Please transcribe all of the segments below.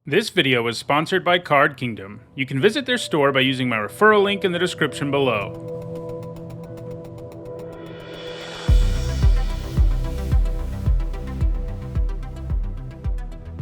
This video is sponsored by Card Kingdom. You can visit their store by using my referral link in the description below.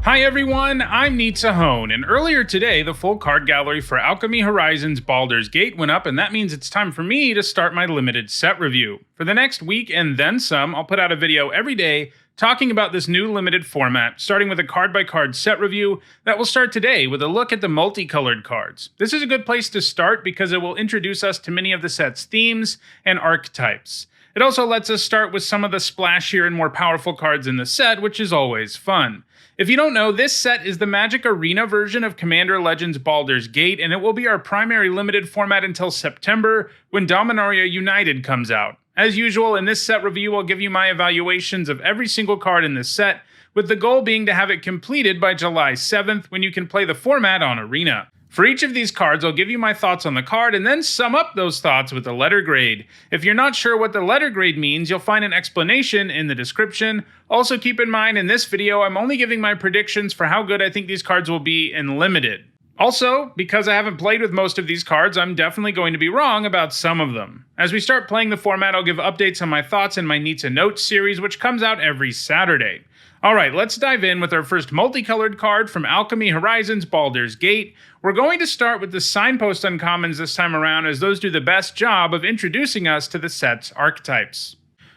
Hi everyone, I'm Nitsahone, and earlier today the full card gallery for Alchemy Horizons Baldur's Gate went up, and that means it's time for me to start my limited set review. For the next week and then some, I'll put out a video every day talking about this new limited format, starting with a card-by-card set review that will start today with a look at the multicolored cards. This is a good place to start because it will introduce us to many of the set's themes and archetypes. It also lets us start with some of the splashier and more powerful cards in the set, which is always fun. If you don't know, this set is the Magic Arena version of Commander Legends Baldur's Gate, and it will be our primary limited format until September, when Dominaria United comes out. As usual, in this set review, I'll give you my evaluations of every single card in this set, with the goal being to have it completed by July 7th, when you can play the format on Arena. For each of these cards, I'll give you my thoughts on the card and then sum up those thoughts with a letter grade. If you're not sure what the letter grade means, you'll find an explanation in the description. Also keep in mind, in this video, I'm only giving my predictions for how good I think these cards will be in Limited. Also, because I haven't played with most of these cards, I'm definitely going to be wrong about some of them. As we start playing the format, I'll give updates on my thoughts in my Needs and Notes series, which comes out every Saturday. Alright, let's dive in with our first multicolored card from Alchemy Horizons Baldur's Gate. We're going to start with the Signpost Uncommons this time around, as those do the best job of introducing us to the set's archetypes.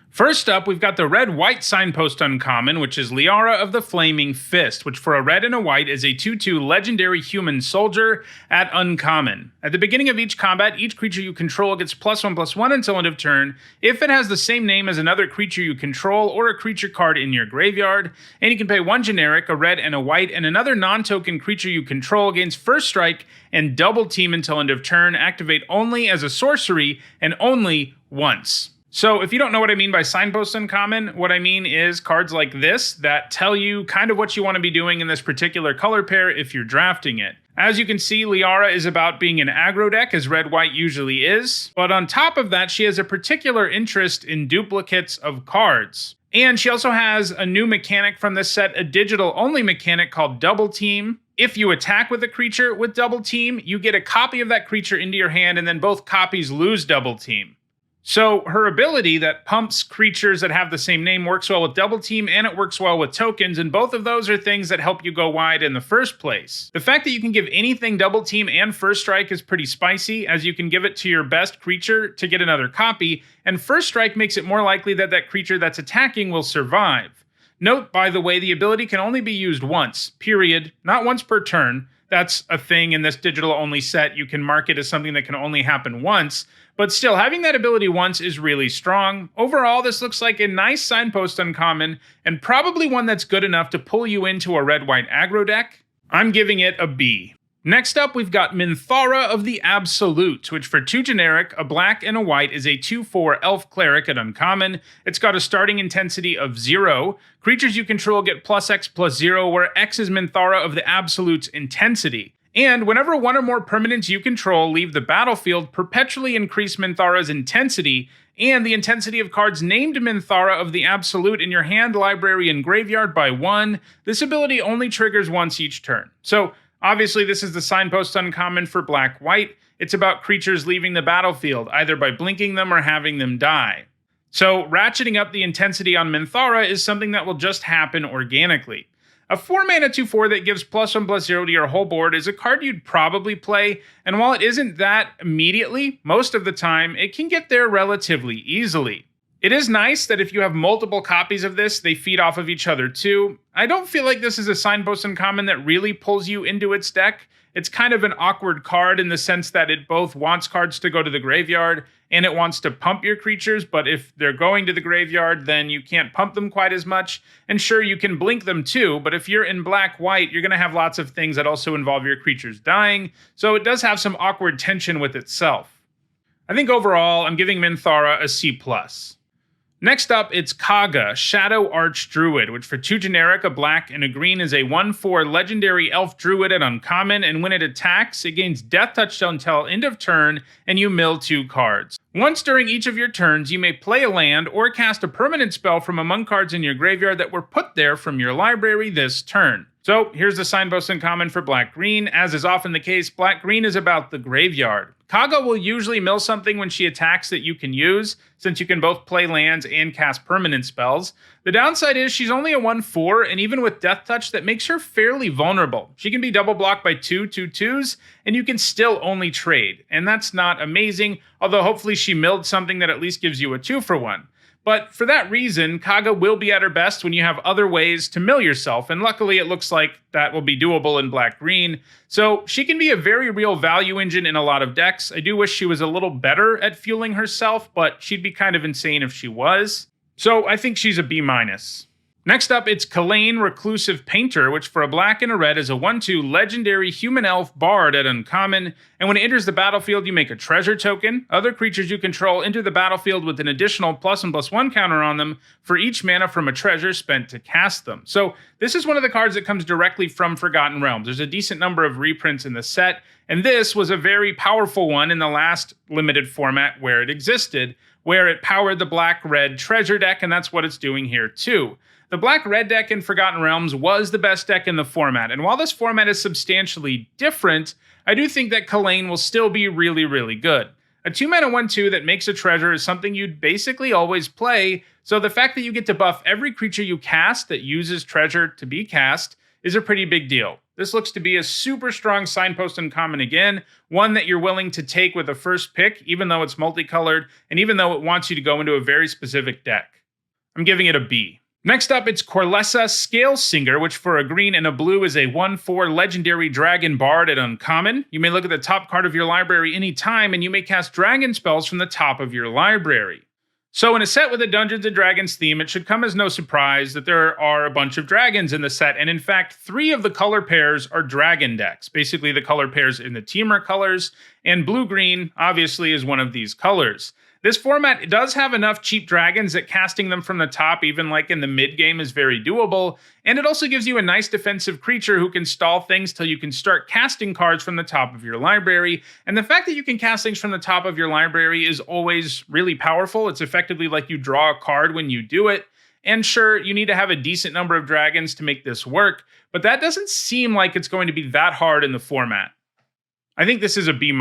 First up, we've got the red-white Signpost Uncommon, which is Liara of the Flaming Fist, which for a red and a white is a 2/2 legendary human soldier at uncommon. At the beginning of each combat, each creature you control gets +1/+1 until end of turn if it has the same name as another creature you control or a creature card in your graveyard, and you can pay one generic, a red and a white, and another non-token creature you control gains first strike and double team until end of turn, activate only as a sorcery and only once. So if you don't know what I mean by Signpost Uncommon, what I mean is cards like this that tell you kind of what you want to be doing in this particular color pair if you're drafting it. As you can see, Liara is about being an aggro deck, as red-white usually is, but on top of that, she has a particular interest in duplicates of cards. And she also has a new mechanic from this set, a digital-only mechanic called Double Team. If you attack with a creature with Double Team, you get a copy of that creature into your hand, and then both copies lose Double Team. So her ability that pumps creatures that have the same name works well with Double Team, and it works well with tokens, and both of those are things that help you go wide in the first place. The fact that you can give anything Double Team and First Strike is pretty spicy, as you can give it to your best creature to get another copy, and First Strike makes it more likely that that creature that's attacking will survive. Note, by the way, the ability can only be used once, period, not once per turn. That's a thing in this digital-only set. You can mark it as something that can only happen once, but still, having that ability once is really strong. Overall, this looks like a nice Signpost Uncommon, and probably one that's good enough to pull you into a red-white aggro deck. I'm giving it a B. Next up, we've got Menthara of the Absolute, which for 2 generic, a black and a white, is a 2/4 elf cleric at uncommon. It's got a starting intensity of 0. Creatures you control get +X/+0, where X is Menthara of the Absolute's intensity. And whenever one or more permanents you control leave the battlefield, perpetually increase Menthara's intensity, and the intensity of cards named Menthara of the Absolute in your hand, library, and graveyard by 1. This ability only triggers once each turn. So, obviously, this is the Signpost Uncommon for black-white. It's about creatures leaving the battlefield, either by blinking them or having them die. So, ratcheting up the intensity on Menthara is something that will just happen organically. A 4-mana 2/4 that gives +1/+0 to your whole board is a card you'd probably play, and while it isn't that immediately, most of the time, it can get there relatively easily. It is nice that if you have multiple copies of this, they feed off of each other too. I don't feel like this is a Signpost Uncommon that really pulls you into its deck. It's kind of an awkward card in the sense that it both wants cards to go to the graveyard and it wants to pump your creatures, but if they're going to the graveyard, then you can't pump them quite as much. And sure, you can blink them too, but if you're in black-white, you're going to have lots of things that also involve your creatures dying, so it does have some awkward tension with itself. I think overall, I'm giving Menthara a C+. Next up, it's Kaga, Shadow Archdruid, which for 2 generic, a black and a green, is a 1/4 legendary elf druid at uncommon, and when it attacks, it gains Death Touch until end of turn, and you mill 2 cards. Once during each of your turns, you may play a land or cast a permanent spell from among cards in your graveyard that were put there from your library this turn. So here's the signpost uncommon for black-green. As is often the case, black-green is about the graveyard. Kaga will usually mill something when she attacks that you can use, since you can both play lands and cast permanent spells. The downside is she's only a 1/4, and even with Death Touch, that makes her fairly vulnerable. She can be double blocked by 2/2/2s, and you can still only trade. And that's not amazing, although hopefully she milled something that at least gives you a 2-for-1. But for that reason, Kaga will be at her best when you have other ways to mill yourself, and luckily it looks like that will be doable in black-green. So she can be a very real value engine in a lot of decks. I do wish she was a little better at fueling herself, but she'd be kind of insane if she was. So I think she's a B-. Next up, it's Kellane, Reclusive Painter, which for a black and a red is a 1/2 legendary human elf bard at uncommon, and when it enters the battlefield, you make a treasure token. Other creatures you control enter the battlefield with an additional +1/+1 counter on them for each mana from a treasure spent to cast them. So this is one of the cards that comes directly from Forgotten Realms. There's a decent number of reprints in the set, and this was a very powerful one in the last limited format where it existed, where it powered the black-red treasure deck, and that's what it's doing here too. The black-red deck in Forgotten Realms was the best deck in the format, and while this format is substantially different, I do think that Kellane will still be really, really good. A 2-mana 1/2 that makes a treasure is something you'd basically always play, so the fact that you get to buff every creature you cast that uses treasure to be cast is a pretty big deal. This looks to be a super strong signpost uncommon again, one that you're willing to take with a first pick, even though it's multicolored, and even though it wants you to go into a very specific deck. I'm giving it a B. Next up, it's Corlessa, Scale Singer, which for a green and a blue is a 1/4 legendary dragon bard at uncommon. You may look at the top card of your library anytime, and you may cast dragon spells from the top of your library. So in a set with a Dungeons & Dragons theme, it should come as no surprise that there are a bunch of dragons in the set, and in fact, 3 of the color pairs are dragon decks, basically the color pairs in the Temur colors, and blue-green obviously is one of these colors. This format does have enough cheap dragons that casting them from the top, even like in the mid-game, is very doable, and it also gives you a nice defensive creature who can stall things till you can start casting cards from the top of your library, and the fact that you can cast things from the top of your library is always really powerful. It's effectively like you draw a card when you do it, and sure, you need to have a decent number of dragons to make this work, but that doesn't seem like it's going to be that hard in the format. I think this is a B-.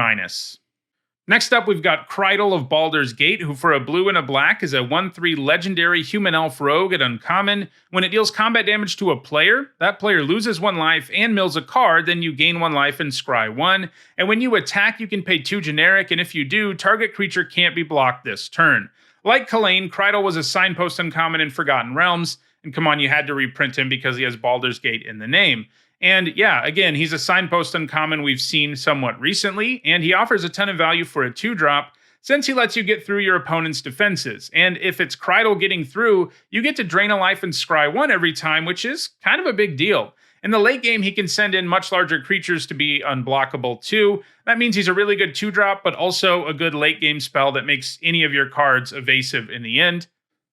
Next up, we've got Krydle of Baldur's Gate, who for a blue and a black is a 1/3 legendary human elf rogue at uncommon. When it deals combat damage to a player, that player loses 1 life and mills a card, then you gain 1 life and scry 1. And when you attack, you can pay 2 generic, and if you do, target creature can't be blocked this turn. Like Kellane, Krydle was a signpost uncommon in Forgotten Realms, and come on, you had to reprint him because he has Baldur's Gate in the name. And yeah, again, he's a signpost uncommon we've seen somewhat recently, and he offers a ton of value for a 2-drop, since he lets you get through your opponent's defenses. And if it's Krydle getting through, you get to drain a life and scry 1 every time, which is kind of a big deal. In the late game, he can send in much larger creatures to be unblockable too. That means he's a really good 2-drop, but also a good late game spell that makes any of your cards evasive in the end.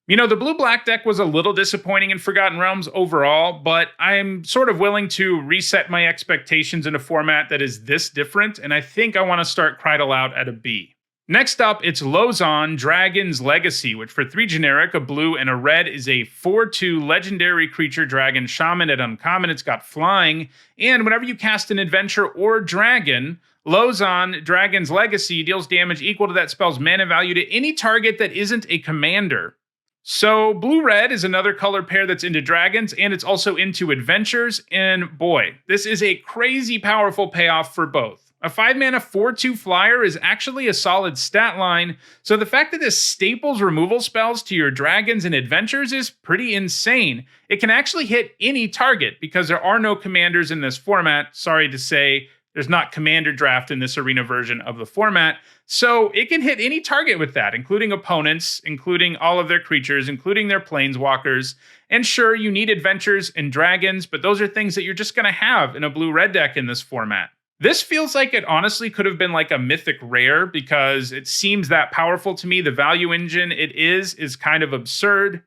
You know, the blue-black deck was a little disappointing in Forgotten Realms overall, but I'm sort of willing to reset my expectations in a format that is this different, and I think I want to start Krydle out at a B. Next up, it's Lozon, Dragon's Legacy, which for 3 generic, a blue and a red, is a 4/2 legendary creature dragon shaman at uncommon. It's got flying, and whenever you cast an adventure or dragon, Lozon, Dragon's Legacy, deals damage equal to that spell's mana value to any target that isn't a commander. So blue-red is another color pair that's into dragons, and it's also into adventures, and boy, this is a crazy powerful payoff for both. A 5-mana 4/2 flyer is actually a solid stat line, so the fact that this staples removal spells to your dragons and adventures is pretty insane. It can actually hit any target, because there are no commanders in this format. Sorry to say, there's not commander draft in this arena version of the format, so it can hit any target with that, including opponents, including all of their creatures, including their planeswalkers. And sure, you need adventures and dragons, but those are things that you're just going to have in a blue-red deck in this format. This feels like it honestly could have been like a mythic rare, because it seems that powerful to me. The value engine it is kind of absurd.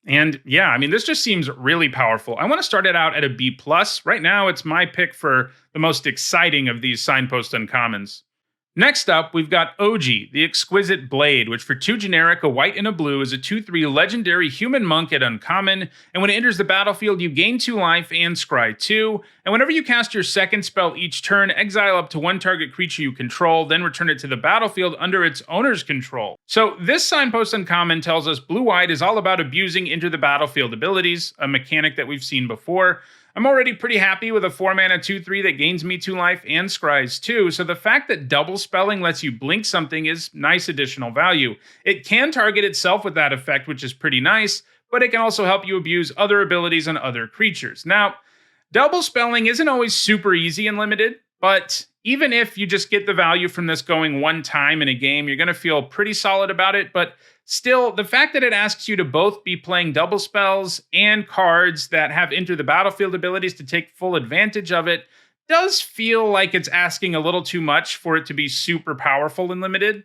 And yeah, I mean, this just seems really powerful. I want to start it out at a B+. Right now, it's my pick for the most exciting of these signpost uncommons. Next up, we've got Ogee, the Exquisite Blade, which for 2 generic, a white and a blue, is a 2/3 legendary human monk at uncommon, and when it enters the battlefield, you gain 2 life and scry 2, and whenever you cast your second spell each turn, exile up to 1 target creature you control, then return it to the battlefield under its owner's control. So this signpost uncommon tells us blue-white is all about abusing enter the battlefield abilities, a mechanic that we've seen before. I'm already pretty happy with a 4-mana 2/3 that gains me 2 life and scries 2, so the fact that double spelling lets you blink something is nice additional value. It can target itself with that effect, which is pretty nice, but it can also help you abuse other abilities on other creatures. Now, double spelling isn't always super easy and limited, but even if you just get the value from this going one time in a game, you're going to feel pretty solid about it, but still, the fact that it asks you to both be playing double spells and cards that have enter the battlefield abilities to take full advantage of it does feel like it's asking a little too much for it to be super powerful and limited.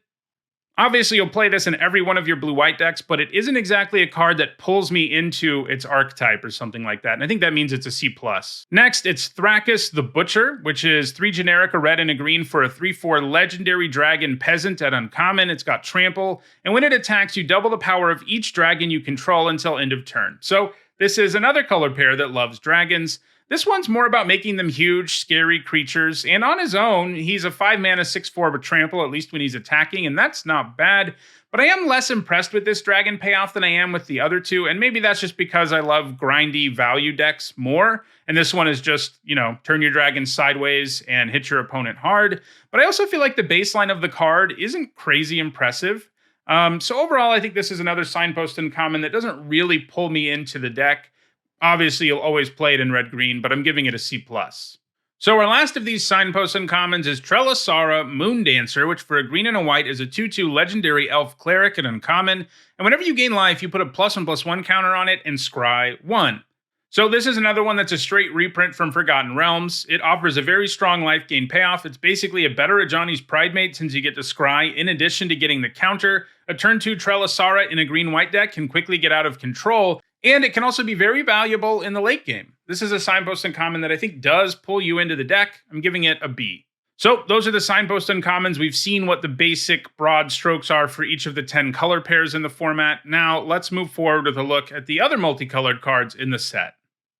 Obviously, you'll play this in every one of your blue-white decks, but it isn't exactly a card that pulls me into its archetype or something like that, and I think that means it's a C+. Next, it's Thracus the Butcher, which is 3 generic, a red and a green for a 3/4 legendary dragon peasant at uncommon. It's got trample, and when it attacks, you double the power of each dragon you control until end of turn. So this is another color pair that loves dragons. This one's more about making them huge, scary creatures, and on his own, he's a 5-mana 6/4 with trample, at least when he's attacking, and that's not bad. But I am less impressed with this dragon payoff than I am with the other two, and maybe that's just because I love grindy value decks more, and this one is just, turn your dragon sideways and hit your opponent hard. But I also feel like the baseline of the card isn't crazy impressive. So overall, I think this is another signpost uncommon that doesn't really pull me into the deck. Obviously, you'll always play it in red-green, but I'm giving it a C+. So our last of these signpost uncommons is Trellisaura Moondancer, which for a green and a white is a 2/2 legendary elf cleric at uncommon, and whenever you gain life, you put a +1/+1 counter on it and scry 1. So this is another one that's a straight reprint from Forgotten Realms. It offers a very strong life gain payoff. It's basically a better Ajani's Pridemate since you get to scry in addition to getting the counter. A turn 2 Trellisaura in a green-white deck can quickly get out of control, and it can also be very valuable in the late game. This is a signpost uncommon that I think does pull you into the deck. I'm giving it a B. So those are the signpost uncommons. We've seen what the basic broad strokes are for each of the 10 color pairs in the format. Now let's move forward with a look at the other multicolored cards in the set.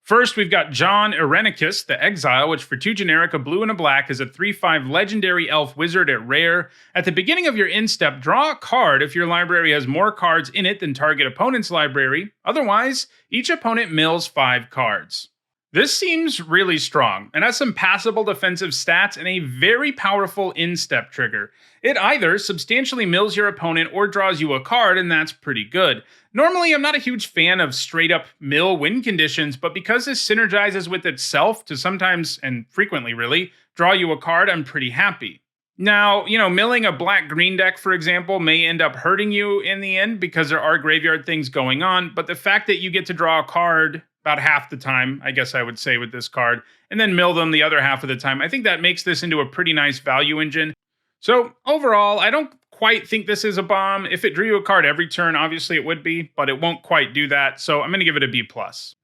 First, we've got John Erenicus, the Exile, which for 2 generic, a blue and a black, is a 3/5 legendary elf wizard at rare. At the beginning of your instep, draw a card if your library has more cards in it than target opponent's library. Otherwise, each opponent mills 5 cards. This seems really strong, and has some passable defensive stats and a very powerful instep trigger. It either substantially mills your opponent or draws you a card, and that's pretty good. Normally, I'm not a huge fan of straight-up mill win conditions, but because this synergizes with itself to sometimes, and frequently really, draw you a card, I'm pretty happy. Now, milling a black-green deck, for example, may end up hurting you in the end because there are graveyard things going on, but the fact that you get to draw a card about half the time, I guess I would say with this card, and then mill them the other half of the time, I think that makes this into a pretty nice value engine. So overall, I don't quite think this is a bomb. If it drew you a card every turn, obviously it would be, but it won't quite do that, so I'm going to give it a B+.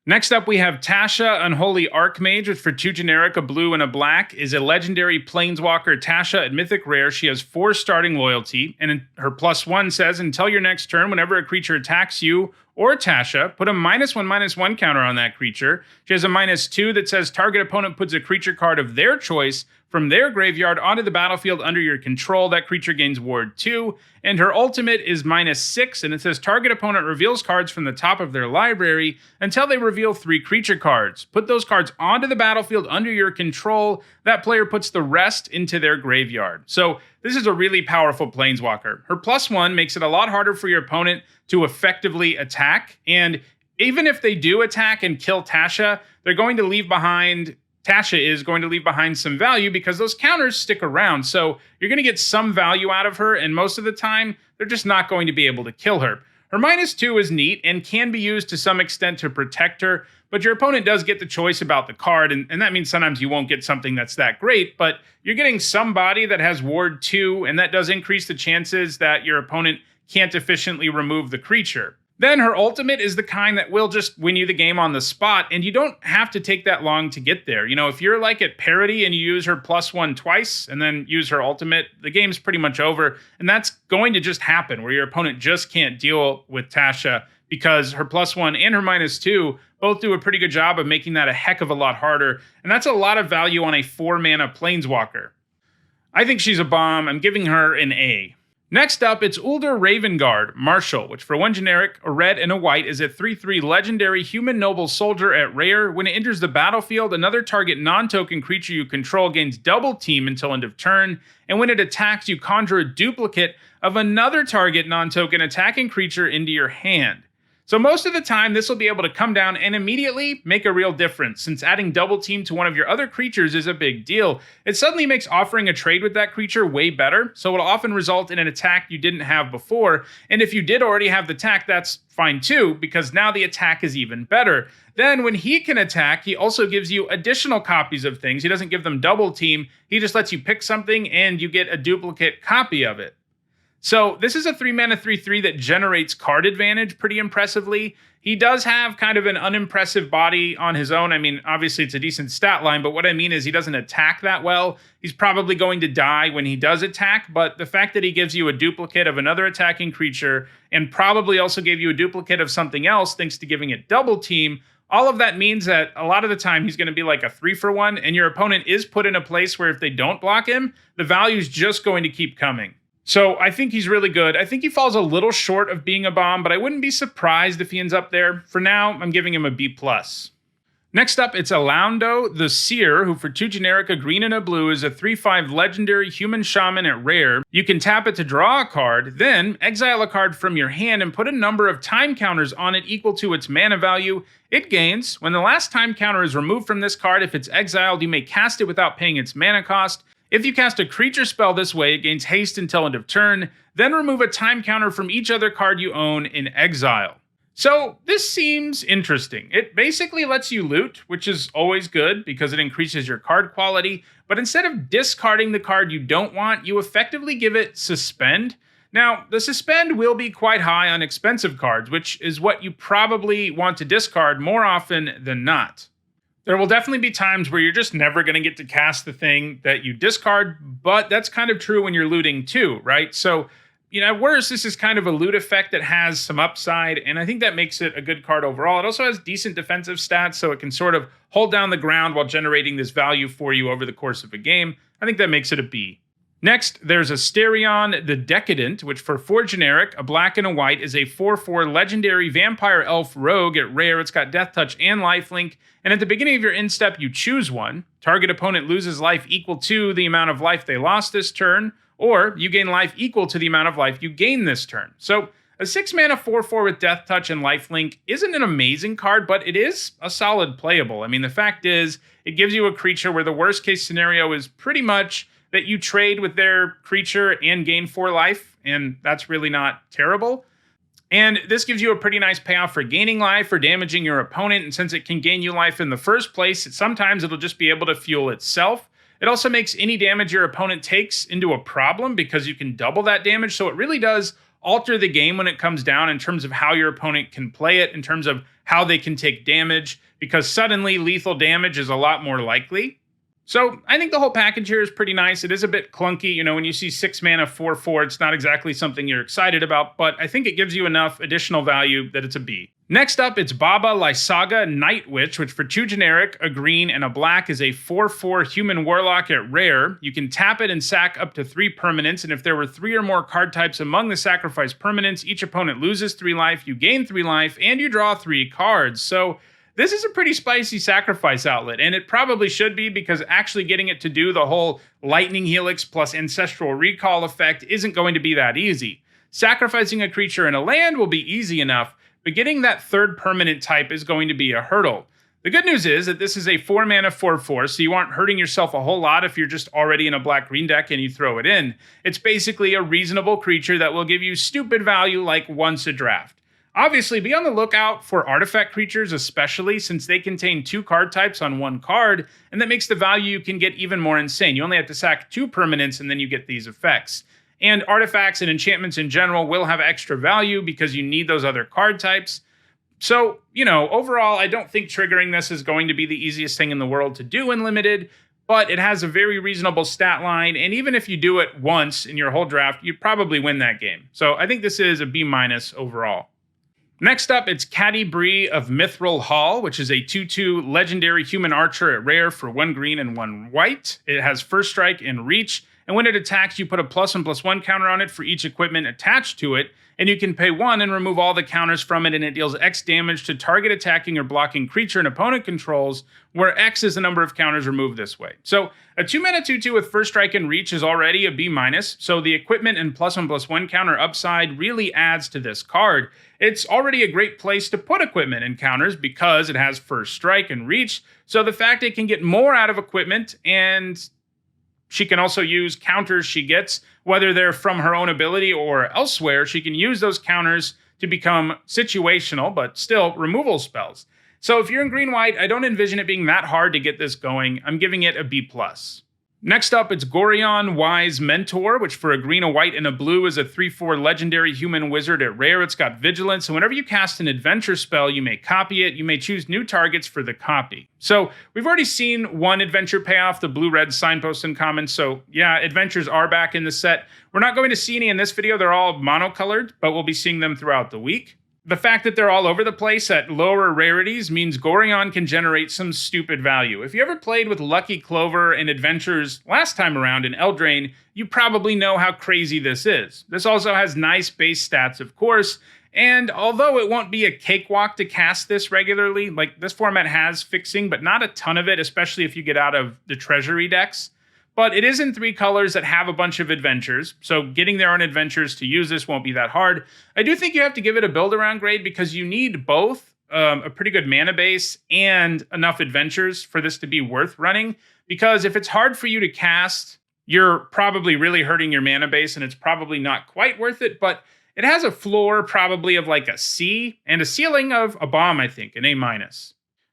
Next up, we have Tasha, Unholy Archmage, which for 2 generic, a blue and a black, is a legendary planeswalker Tasha at Mythic Rare. She has 4 starting loyalty, and her +1 says, until your next turn, whenever a creature attacks you or Tasha, put a -1/-1 counter on that creature. She has a -2 that says target opponent puts a creature card of their choice from their graveyard onto the battlefield under your control. That creature gains Ward 2. And her ultimate is -6, and it says target opponent reveals cards from the top of their library until they reveal 3 creature cards. Put those cards onto the battlefield under your control. That player puts the rest into their graveyard. So this is a really powerful planeswalker. Her +1 makes it a lot harder for your opponent to effectively attack, and even if they do attack and kill Tasha, Tasha is going to leave behind some value because those counters stick around. So you're going to get some value out of her, and most of the time, they're just not going to be able to kill her. Her -2 is neat and can be used to some extent to protect her, but your opponent does get the choice about the card, and that means sometimes you won't get something that's that great, but you're getting somebody that has Ward 2, and that does increase the chances that your opponent can't efficiently remove the creature. Then her ultimate is the kind that will just win you the game on the spot, and you don't have to take that long to get there. You know, if you're like at parity and you use her +1 twice and then use her ultimate, the game's pretty much over, and that's going to just happen where your opponent just can't deal with Tasha because her +1 and her -2 both do a pretty good job of making that a heck of a lot harder, and that's a lot of value on a 4-mana Planeswalker. I think she's a bomb. I'm giving her an A. Next up, it's Uldur Ravenguard Marshall, which for 1 generic, a red and a white, is a 3/3 legendary human noble soldier at rare. When it enters the battlefield, another target non-token creature you control gains double team until end of turn, and when it attacks, you conjure a duplicate of another target non-token attacking creature into your hand. So most of the time, this will be able to come down and immediately make a real difference, since adding double team to one of your other creatures is a big deal. It suddenly makes offering a trade with that creature way better, so it'll often result in an attack you didn't have before, and if you did already have the attack, that's fine too, because now the attack is even better. Then when he can attack, he also gives you additional copies of things. He doesn't give them double team, he just lets you pick something and you get a duplicate copy of it. So this is a 3-mana 3/3 that generates card advantage pretty impressively. He does have kind of an unimpressive body on his own. I mean, obviously it's a decent stat line, but what I mean is he doesn't attack that well. He's probably going to die when he does attack, but the fact that he gives you a duplicate of another attacking creature and probably also gave you a duplicate of something else thanks to giving it double team, all of that means that a lot of the time he's going to be like a 3-for-1, and your opponent is put in a place where if they don't block him, the value's just going to keep coming. So I think he's really good. I think he falls a little short of being a bomb, but I wouldn't be surprised if he ends up there. For now, I'm giving him a B+. Next up, it's Alaundo the Seer, who for 2 generic, a green and a blue, is a 3/5 legendary human shaman at rare. You can tap it to draw a card, then exile a card from your hand and put a number of time counters on it equal to its mana value. It gains. When the last time counter is removed from this card, if it's exiled, you may cast it without paying its mana cost. If you cast a creature spell this way, it gains haste until end of turn, then remove a time counter from each other card you own in exile. So this seems interesting. It basically lets you loot, which is always good because it increases your card quality, but instead of discarding the card you don't want, you effectively give it suspend. Now, the suspend will be quite high on expensive cards, which is what you probably want to discard more often than not. There will definitely be times where you're just never going to get to cast the thing that you discard, but that's kind of true when you're looting too, right? So, you know, at worst, this is kind of a loot effect that has some upside, and I think that makes it a good card overall. It also has decent defensive stats, so it can sort of hold down the ground while generating this value for you over the course of a game. I think that makes it a B. Next, there's a Stereon the Decadent, which for 4 generic, a black and a white, is a 4/4 legendary vampire elf rogue at rare. It's got death touch and lifelink, and at the beginning of your end step, you choose one. Target opponent loses life equal to the amount of life they lost this turn, or you gain life equal to the amount of life you gain this turn. So a 6-mana 4/4 with death touch and lifelink isn't an amazing card, but it is a solid playable. I mean, the fact is, it gives you a creature where the worst case scenario is pretty much that you trade with their creature and gain 4 life, and that's really not terrible. And this gives you a pretty nice payoff for gaining life or damaging your opponent, and since it can gain you life in the first place, sometimes it'll just be able to fuel itself. It also makes any damage your opponent takes into a problem because you can double that damage, so it really does alter the game when it comes down in terms of how your opponent can play it, in terms of how they can take damage, because suddenly lethal damage is a lot more likely. So I think the whole package here is pretty nice. It is a bit clunky. You know, when you see 6 mana 4/4, it's not exactly something you're excited about, but I think it gives you enough additional value that it's a B. Next up, it's Baba Lysaga Night Witch, which for 2 generic, a green and a black, is a 4/4 human warlock at rare. You can tap it and sack up to 3 permanents, and if there were 3 or more card types among the sacrificed permanents, each opponent loses 3 life, you gain 3 life, and you draw 3 cards. So this is a pretty spicy sacrifice outlet, and it probably should be because actually getting it to do the whole Lightning Helix plus Ancestral Recall effect isn't going to be that easy. Sacrificing a creature in a land will be easy enough, but getting that 3rd permanent type is going to be a hurdle. The good news is that this is a 4 mana 4/4, so you aren't hurting yourself a whole lot if you're just already in a black-green deck and you throw it in. It's basically a reasonable creature that will give you stupid value like once a draft. Obviously, be on the lookout for artifact creatures, especially since they contain 2 card types on 1 card, and that makes the value you can get even more insane. You only have to sack 2 permanents, and then you get these effects. And artifacts and enchantments in general will have extra value because you need those other card types. So, overall, I don't think triggering this is going to be the easiest thing in the world to do in Limited, but it has a very reasonable stat line, and even if you do it once in your whole draft, you'd probably win that game. So I think this is a B- overall. Next up, it's Catty of Mithril Hall, which is a 2/2 legendary human archer at rare for 1 green and 1 white. It has first strike and reach, and when it attacks, you put a +1/+1 counter on it for each equipment attached to it, and you can pay 1 and remove all the counters from it, and it deals X damage to target attacking or blocking creature an opponent controls, where X is the number of counters removed this way. So a 2-mana 2/2 with first strike and reach is already a B-, so the equipment and +1/+1 counter upside really adds to this card. It's already a great place to put equipment and counters because it has first strike and reach, so the fact it can get more out of equipment, and she can also use counters she gets, whether they're from her own ability or elsewhere. She can use those counters to become situational, but still removal spells. So if you're in green-white, I don't envision it being that hard to get this going. I'm giving it a B+. Next up, it's Gorion Wise Mentor, which for a green, a white, and a blue is a 3/4 legendary human wizard at rare. It's got vigilance, so whenever you cast an adventure spell, you may copy it. You may choose new targets for the copy. So we've already seen one adventure payoff, the blue-red signpost in common, so yeah, adventures are back in the set. We're not going to see any in this video. They're all monocolored, but we'll be seeing them throughout the week. The fact that they're all over the place at lower rarities means Gorion can generate some stupid value. If you ever played with Lucky Clover and Adventures last time around in Eldraine, you probably know how crazy this is. This also has nice base stats, of course, and although it won't be a cakewalk to cast this regularly, like this format has fixing, but not a ton of it, especially if you get out of the treasury decks. But it is in 3 colors that have a bunch of adventures, so getting there on adventures to use this won't be that hard. I do think you have to give it a build-around grade because you need both a pretty good mana base and enough adventures for this to be worth running, because if it's hard for you to cast, you're probably really hurting your mana base, and it's probably not quite worth it, but it has a floor probably of like a C, and a ceiling of a bomb, I think, an A-.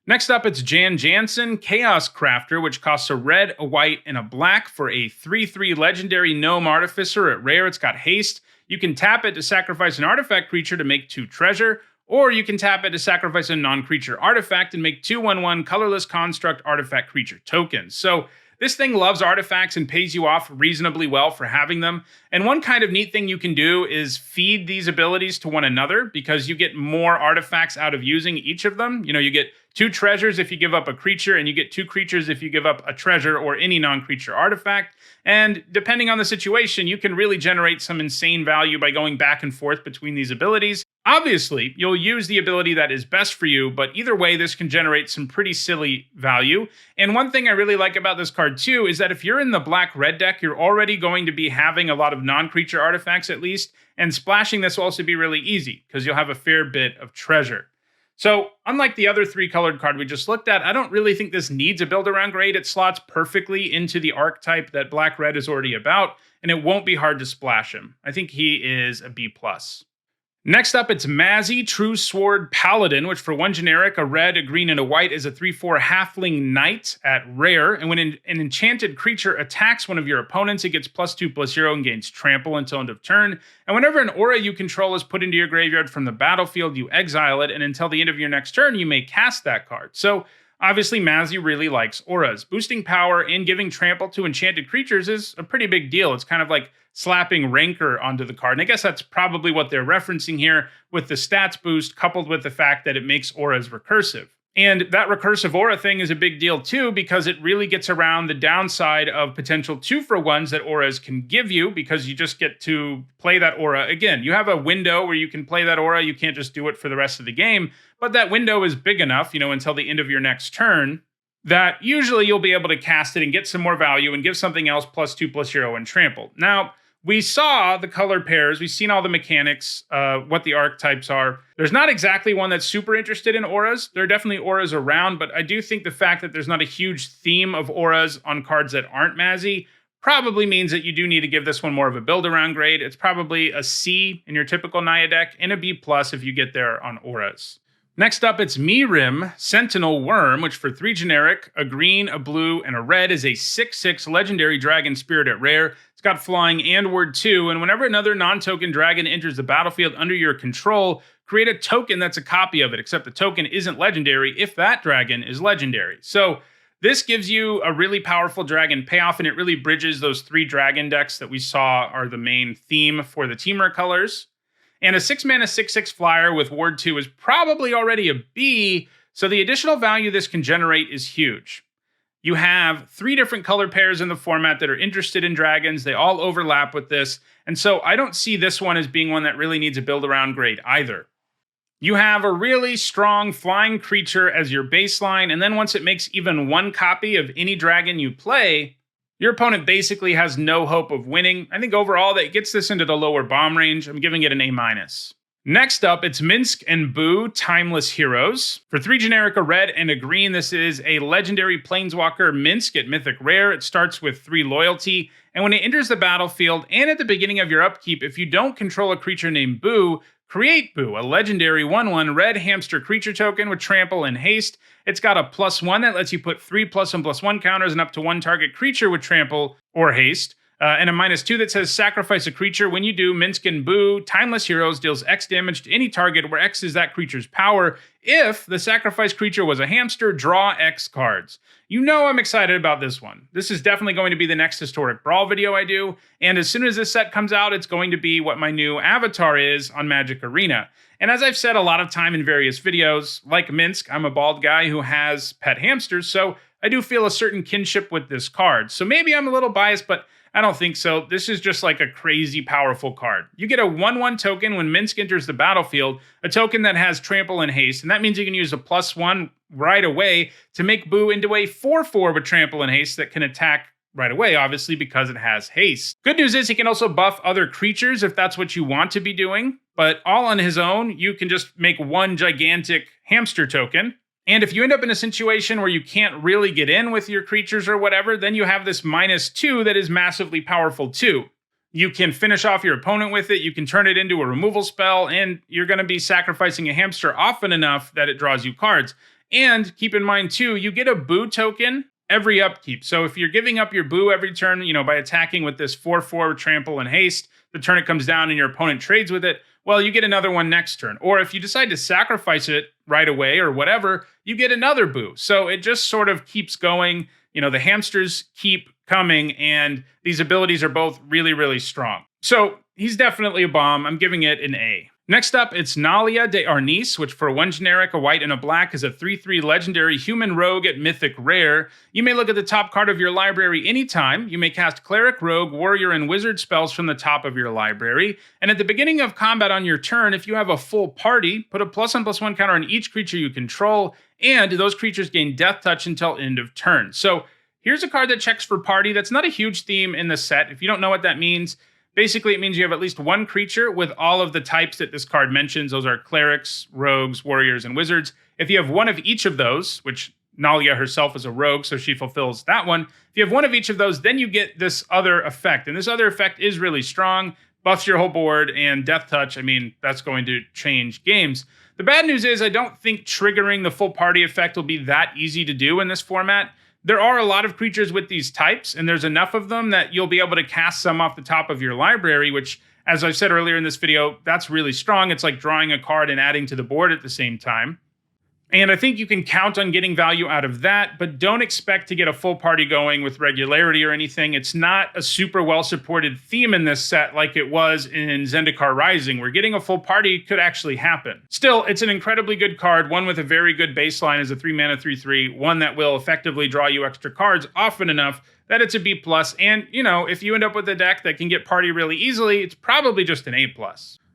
Next up, it's Jan Jansen, Chaos Crafter, which costs a red, a white, and a black for a 3/3 legendary Gnome Artificer at rare. It's got haste. You can tap it to sacrifice an artifact creature to make 2 treasure, or you can tap it to sacrifice a non-creature artifact and make 2/1/1 colorless construct artifact creature tokens. So this thing loves artifacts and pays you off reasonably well for having them. And one kind of neat thing you can do is feed these abilities to one another, because you get more artifacts out of using each of them. You get 2 treasures if you give up a creature, and you get 2 creatures if you give up a treasure or any non-creature artifact. And depending on the situation, you can really generate some insane value by going back and forth between these abilities. Obviously, you'll use the ability that is best for you, but either way, this can generate some pretty silly value. And one thing I really like about this card too is that if you're in the black-red deck, you're already going to be having a lot of non-creature artifacts at least, and splashing this will also be really easy because you'll have a fair bit of treasure. So, unlike the other 3-colored card we just looked at, I don't really think this needs a build-around grade. It slots perfectly into the archetype that black-red is already about, and it won't be hard to splash him. I think he is a B+. Next up, it's Mazzy, True Sword Paladin, which for 1 generic, a red, a green, and a white is a 3/4 halfling knight at rare. And when an enchanted creature attacks one of your opponents, it gets +2/+0 and gains trample until end of turn. And whenever an aura you control is put into your graveyard from the battlefield, you exile it, and until the end of your next turn, you may cast that card. So obviously, Mazzy really likes auras. Boosting power and giving trample to enchanted creatures is a pretty big deal. It's kind of like slapping Rancor onto the card. And I guess that's probably what they're referencing here with the stats boost, coupled with the fact that it makes auras recursive. And that recursive aura thing is a big deal too, because it really gets around the downside of potential 2-for-1s that auras can give you, because you just get to play that aura again. You have a window where you can play that aura. You can't just do it for the rest of the game, but that window is big enough, until the end of your next turn, that usually you'll be able to cast it and get some more value and give something else +2/+0 and trample. Now, we saw the color pairs. We've seen all the mechanics, what the archetypes are. There's not exactly one that's super interested in auras. There are definitely auras around, but I do think the fact that there's not a huge theme of auras on cards that aren't Mazzy probably means that you do need to give this one more of a build-around grade. It's probably a C in your typical Naya deck, and a B+ if you get there on auras. Next up, it's Mirim, Sentinel Worm, which for 3 generic, a green, a blue, and a red is a 6/6 legendary dragon spirit at rare. It's It's got flying and word 2, and whenever another non-token dragon enters the battlefield under your control, create a token that's a copy of it, except the token isn't legendary if that dragon is legendary. So this gives you a really powerful dragon payoff, and it really bridges those 3 dragon decks that we saw are the main theme for the Temur colors. And a 6-mana 6/6 flyer with ward 2 is probably already a B, so the additional value this can generate is huge. You have 3 different color pairs in the format that are interested in dragons. They all overlap with this, and so I don't see this one as being one that really needs a build around grade either. You have a really strong flying creature as your baseline, and then once it makes even 1 copy of any dragon you play, your opponent basically has no hope of winning. I think overall that gets this into the lower bomb range. I'm giving it an A-. Next up, it's Minsc and Boo, Timeless Heroes. For 3 generic, a red and a green, this is a legendary planeswalker Minsc at Mythic Rare. It starts with 3 loyalty, and when it enters the battlefield and at the beginning of your upkeep, if you don't control a creature named Boo, create Boo, a legendary 1/1 red hamster creature token with trample and haste. It's got a +1 that lets you put 3 +1/+1 counters and up to 1 target creature with trample or haste. And a -2 that says sacrifice a creature. When you do, Minsc and Boo, Timeless Heroes deals X damage to any target where X is that creature's power. If the sacrificed creature was a hamster, draw X cards. You know I'm excited about this one. This is definitely going to be the next Historic Brawl video I do, and as soon as this set comes out, it's going to be what my new avatar is on Magic Arena. And as I've said a lot of time in various videos, like Minsc, I'm a bald guy who has pet hamsters, so I do feel a certain kinship with this card. So maybe I'm a little biased, but I don't think so. This is just like a crazy powerful card. You get a 1/1 token when Minsc enters the battlefield, a token that has trample and haste, and that means you can use a +1 right away to make Boo into a 4/4 with trample and haste that can attack right away, obviously, because it has haste. Good news is he can also buff other creatures if that's what you want to be doing, but all on his own, you can just make 1 gigantic hamster token. And if you end up in a situation where you can't really get in with your creatures or whatever, then you have this -2 that is massively powerful too. You can finish off your opponent with it, you can turn it into a removal spell, and you're going to be sacrificing a hamster often enough that it draws you cards. And keep in mind too, you get a Boo token every upkeep. So if you're giving up your Boo every turn, by attacking with this 4/4 trample and haste, the turn it comes down and your opponent trades with it, well, you get another one next turn. Or if you decide to sacrifice it right away or whatever, you get another Boo. So it just sort of keeps going. The hamsters keep coming, and these abilities are both really, really strong. So he's definitely a bomb. I'm giving it an A. Next up, it's Nalia De Arnis, which for 1 generic, a white, and a black is a 3/3 legendary human rogue at Mythic Rare. You may look at the top card of your library anytime. You may cast Cleric, Rogue, Warrior, and Wizard spells from the top of your library. And at the beginning of combat on your turn, if you have a full party, put a +1/+1 counter on each creature you control, and those creatures gain Death Touch until end of turn. So here's a card that checks for party. That's not a huge theme in the set. If you don't know what that means, basically, it means you have at least 1 creature with all of the types that this card mentions. Those are clerics, rogues, warriors, and wizards. If you have 1 of each of those, which Nalia herself is a rogue, so she fulfills that one. If you have 1 of each of those, then you get this other effect. And this other effect is really strong, buffs your whole board, and Death Touch, that's going to change games. The bad news is I don't think triggering the full party effect will be that easy to do in this format. There are a lot of creatures with these types, and there's enough of them that you'll be able to cast some off the top of your library, which, as I said earlier in this video, that's really strong. It's like drawing a card and adding to the board at the same time. And I think you can count on getting value out of that, but don't expect to get a full party going with regularity or anything. It's not a super well-supported theme in this set like it was in Zendikar Rising, where getting a full party could actually happen. Still, it's an incredibly good card, one with a very good baseline as a 3-mana 3/3, one that will effectively draw you extra cards often enough that it's a B+. And, if you end up with a deck that can get party really easily, it's probably just an A+.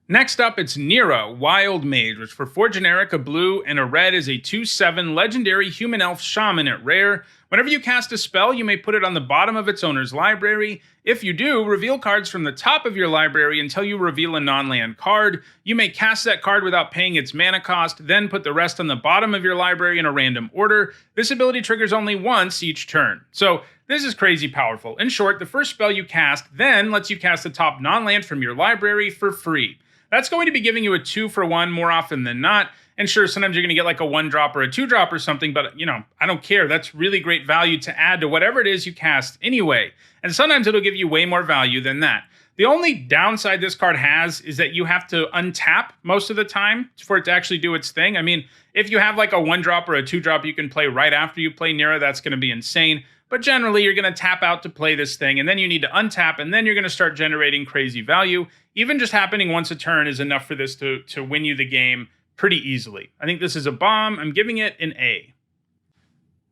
Next up, it's Nero, Wild Mage, which for 4 generic, a blue, and a red is a 2/7 legendary human elf shaman at rare. Whenever you cast a spell, you may put it on the bottom of its owner's library. If you do, reveal cards from the top of your library until you reveal a non-land card. You may cast that card without paying its mana cost, then put the rest on the bottom of your library in a random order. This ability triggers only once each turn. So this is crazy powerful. In short, the first spell you cast then lets you cast the top non-land from your library for free. That's going to be giving you a 2-for-1 more often than not, And sure, sometimes you're going to get like a 1-drop or a 2-drop or something, but you know, I don't care. That's really great value to add to whatever it is you cast anyway. And sometimes it'll give you way more value than that. The only downside this card has is that you have to untap most of the time for it to actually do its thing. I mean, if you have like a 1-drop or a 2-drop you can play right after you play Nira, that's going to be insane. But generally, you're going to tap out to play this thing, and then you need to untap, and then you're going to start generating crazy value. Even just happening once a turn is enough for this to win you the game pretty easily. I think this is a bomb. I'm giving it an A.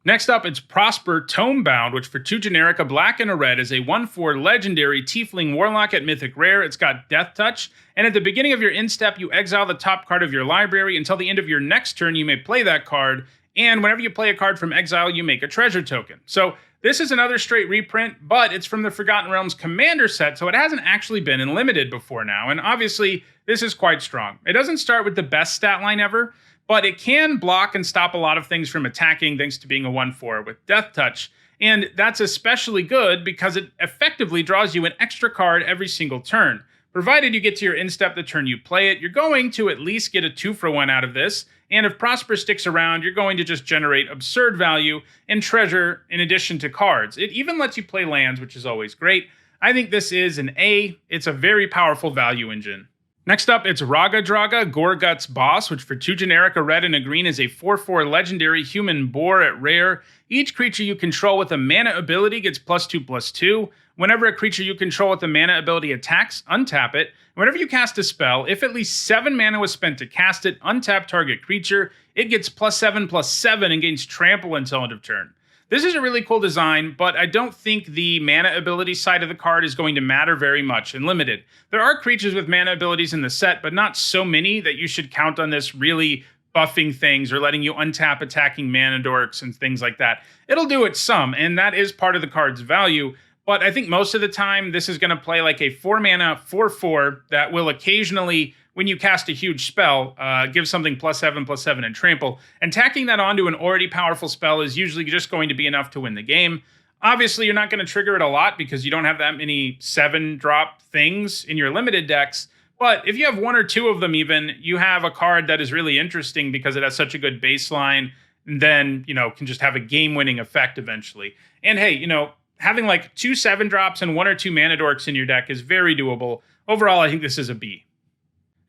Next up, it's Prosper Tomebound, which for 2 generic, a black and a red, is a 1/4 legendary Tiefling Warlock at Mythic Rare. It's got Death Touch, and at the beginning of your instep, you exile the top card of your library. Until the end of your next turn, you may play that card, and whenever you play a card from Exile, you make a treasure token. So this is another straight reprint, but it's from the Forgotten Realms Commander set, so it hasn't actually been in Limited before now, and obviously, this is quite strong. It doesn't start with the best stat line ever, but it can block and stop a lot of things from attacking thanks to being a 1/4 with Death Touch. And that's especially good because it effectively draws you an extra card every single turn. Provided you get to your instep the turn you play it, you're going to at least get a 2-for-1 out of this. And if Prosper sticks around, you're going to just generate absurd value and treasure in addition to cards. It even lets you play lands, which is always great. I think this is an A. It's a very powerful value engine. Next up, it's Raga Draga Gorgut's Boss, which for 2 generic, a red and a green, is a 4/4 legendary human boar at rare. Each creature you control with a mana ability gets +2/+2. Whenever a creature you control with a mana ability attacks, untap it. Whenever you cast a spell, if at least 7 mana was spent to cast it, untap target creature. It gets +7/+7 and gains trample until end of turn. This is a really cool design, but I don't think the mana ability side of the card is going to matter very much in Limited. There are creatures with mana abilities in the set, but not so many that you should count on this really buffing things or letting you untap attacking mana dorks and things like that. It'll do it some, and that is part of the card's value, but I think most of the time this is going to play like a 4-mana 4/4 that will occasionally, when you cast a huge spell, give something +7/+7 and trample. And tacking that onto an already powerful spell is usually just going to be enough to win the game. Obviously, you're not going to trigger it a lot because you don't have that many 7-drop things in your Limited decks. But if you have 1 or 2 of them even, you have a card that is really interesting because it has such a good baseline, and then, you know, can just have a game-winning effect eventually. And hey, you know, having like 2 7-drops and 1 or 2 mana dorks in your deck is very doable. Overall, I think this is a B.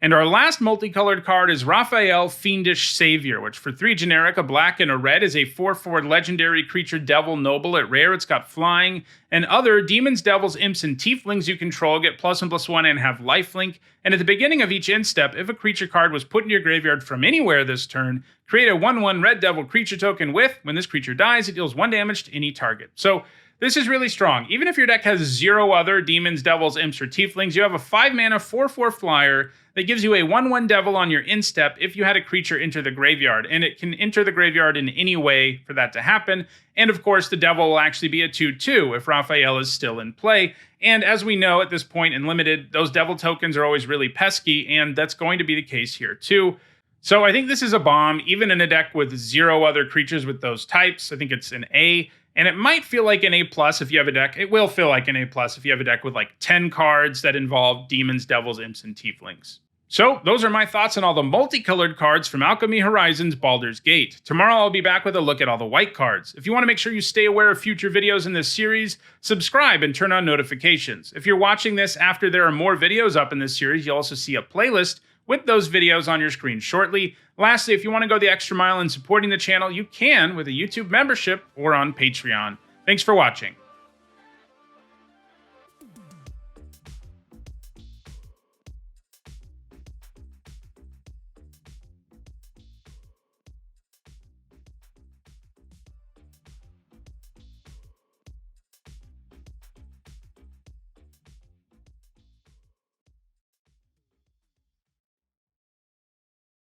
And our last multicolored card is Raphael Fiendish Savior, which for 3 generic, a black and a red, is a 4/4 legendary creature devil noble at rare. It's got flying, and other demons, devils, imps, and tieflings you control get +1/+1 and have lifelink. And at the beginning of each instep, if a creature card was put in your graveyard from anywhere this turn, create a 1/1 red devil creature token with, when this creature dies, it deals 1 damage to any target. So this is really strong. Even if your deck has 0 other demons, devils, imps, or tieflings, you have a 5-mana 4/4 flyer that gives you a 1/1 devil on your instep if you had a creature enter the graveyard, and it can enter the graveyard in any way for that to happen. And of course, the devil will actually be a 2/2 if Raphael is still in play. And as we know at this point in Limited, those devil tokens are always really pesky, and that's going to be the case here too. So I think this is a bomb, even in a deck with 0 other creatures with those types. I think it's an A. And it might feel like an A+ if you have a deck. It will feel like an A+ if you have a deck with like 10 cards that involve demons, devils, imps, and tieflings. So those are my thoughts on all the multicolored cards from Alchemy Horizons Baldur's Gate. Tomorrow I'll be back with a look at all the white cards. If you want to make sure you stay aware of future videos in this series, subscribe and turn on notifications. If you're watching this after there are more videos up in this series, you'll also see a playlist with those videos on your screen shortly. Lastly, if you want to go the extra mile in supporting the channel, you can with a YouTube membership or on Patreon. Thanks for watching.